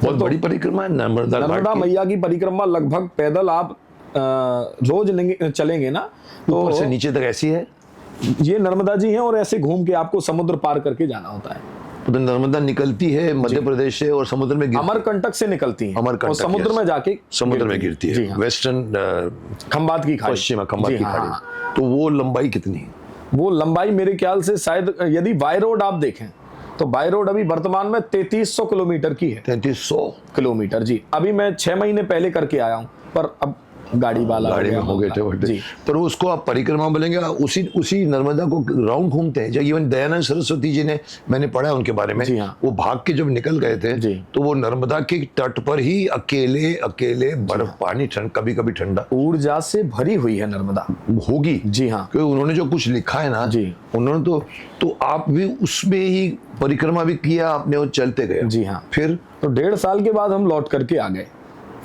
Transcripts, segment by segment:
बहुत बड़ी परिक्रमा है नर्मदा घाट नर्मदा की। मैया की परिक्रमा लगभग पैदल आप रोज चलेंगे ना तो ऊपर से नीचे तक ऐसी है। ये नर्मदा जी हैं और ऐसे घूम के आपको समुद्र पार करके जाना होता है। तो नर्मदा निकलती है मध्य प्रदेश से और समुद्र में गिरती है। अमरकंटक से निकलती हैं अमरकंटक, और समुद्र yes। में जाके समुद्र में गिरती जी है। हाँ। वेस्टर्न खंबात की खाड़ी, पश्चिम खंबात जी की हाँ, खाड़ी। हाँ। तो वो लंबाई कितनी है? वो लंबाई मेरे ख्याल से शायद यदि बाय रोड आप देखें तो बाय रोड अभी वर्तमान में 3300 किलोमीटर की है। 3300 किलोमीटर जी। अभी मैं 6 महीने पहले करके आया हूँ, पर अब गाड़ी वाला गाड़ी में हो गए थे जी। पर उसको आप परिक्रमा बोलेंगे, उसी नर्मदा को राउंड घूमते हैं। जब इवन दयानंद सरस्वती जी ने, मैंने पढ़ा है उनके बारे में, जी हाँ। वो भाग के जब निकल गए थे जी। तो वो नर्मदा के तट पर ही अकेले बर्फ पानी ठंड, कभी कभी ठंडा, ऊर्जा से भरी हुई है नर्मदा। होगी। जी हाँ। क्योंकि उन्होंने जो कुछ लिखा है ना जी। उन्होंने तो आप भी उसमें ही परिक्रमा भी किया आपने और चलते गए। जी हाँ। फिर तो 1.5 साल के बाद हम लौट करके आ गए।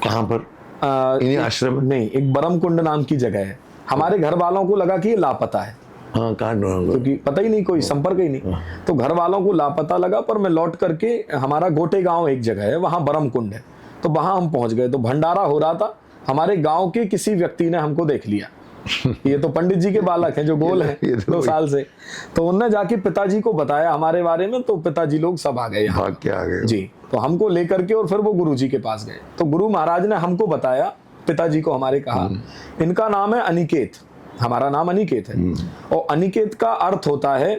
कहाँ पर? इन्हीं आश्रम में? नहीं, एक बरम कुंड नाम की जगह है। हमारे घर वालों को लगा कि ये लापता है, हाँ, कहाँ ढूंढूंगा? क्योंकि पता ही नहीं, कोई संपर्क ही नहीं। तो घर वालों को लापता लगा, पर मैं लौट करके, हमारा गोटे गांव एक जगह है, वहां बरम कुंड है, तो वहां हम पहुंच गए। तो भंडारा हो रहा था, हमारे गांव के किसी व्यक्ति ने हमको देख लिया। ये तो पंडित जी के बालक हैं जो गोल हैं 2 साल से। तो उनने जाके पिताजी को बताया हमारे बारे में, तो पिताजी लोग सब आ गए यहाँ। भाग के आ गए जी। तो हमको लेकर के और फिर वो गुरु जी के पास गए। तो गुरु महाराज ने हमको बताया, पिताजी को हमारे कहा, इनका नाम है अनिकेत, हमारा नाम अनिकेत है। और अनिकेत का अर्थ होता है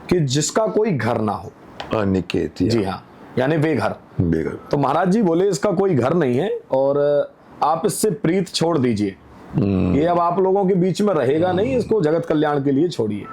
कि जिसका कोई घर ना हो। अनिकेत, जी हाँ, यानी बेघर। बेघर। तो महाराज जी बोले इसका कोई घर नहीं है और आप इससे प्रीत छोड़ दीजिए, ये अब आप लोगों के बीच में रहेगा नहीं, इसको जगत कल्याण के लिए छोड़िए।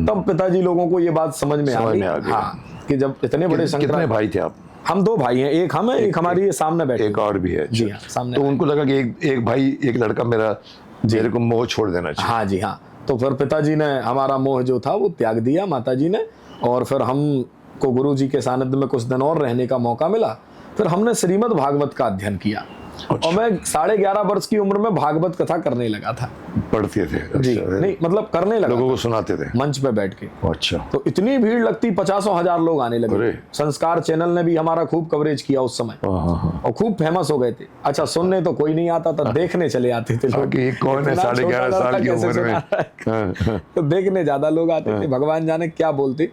तब पिताजी लोगों को ये बात समझ में आ गई। हाँ, कि जब इतने बड़े कितने भाई थे आप? हम 2 भाई हैं, एक हम है, एक हमारी ये सामने बैठे, एक और भी है। जी हाँ, सामने। तो उनको लगा कि एक भाई, एक लड़का मेरे को मोह छोड़ देना चाहिए। हाँ जी हाँ। तो फिर पिताजी ने हमारा मोह जो था वो त्याग दिया, माताजी ने, और फिर हमको गुरु जी के सानिध्य में कुछ दिन और रहने का मौका मिला। फिर हमने श्रीमद् भागवत का अध्ययन किया। और मैं 11.5 वर्ष की उम्र में भागवत कथा करने लगा था। पढ़ते थे? जी। अच्छा, नहीं, मतलब करने लगा, लोगों को सुनाते थे मंच पे बैठ के। अच्छा। तो इतनी भीड़ लगती, 50,000 लोग आने लगे। अरे। संस्कार चैनल ने भी हमारा खूब कवरेज किया उस समय, और खूब फेमस हो गए थे। अच्छा, सुनने तो कोई नहीं आता था, देखने चले आते थे लोग। कि कौन है 11.5 साल की कैसे उम्र में? सुना रहा है। तो देखने ज्यादा लोग आते थे, भगवान जाने क्या बोलते।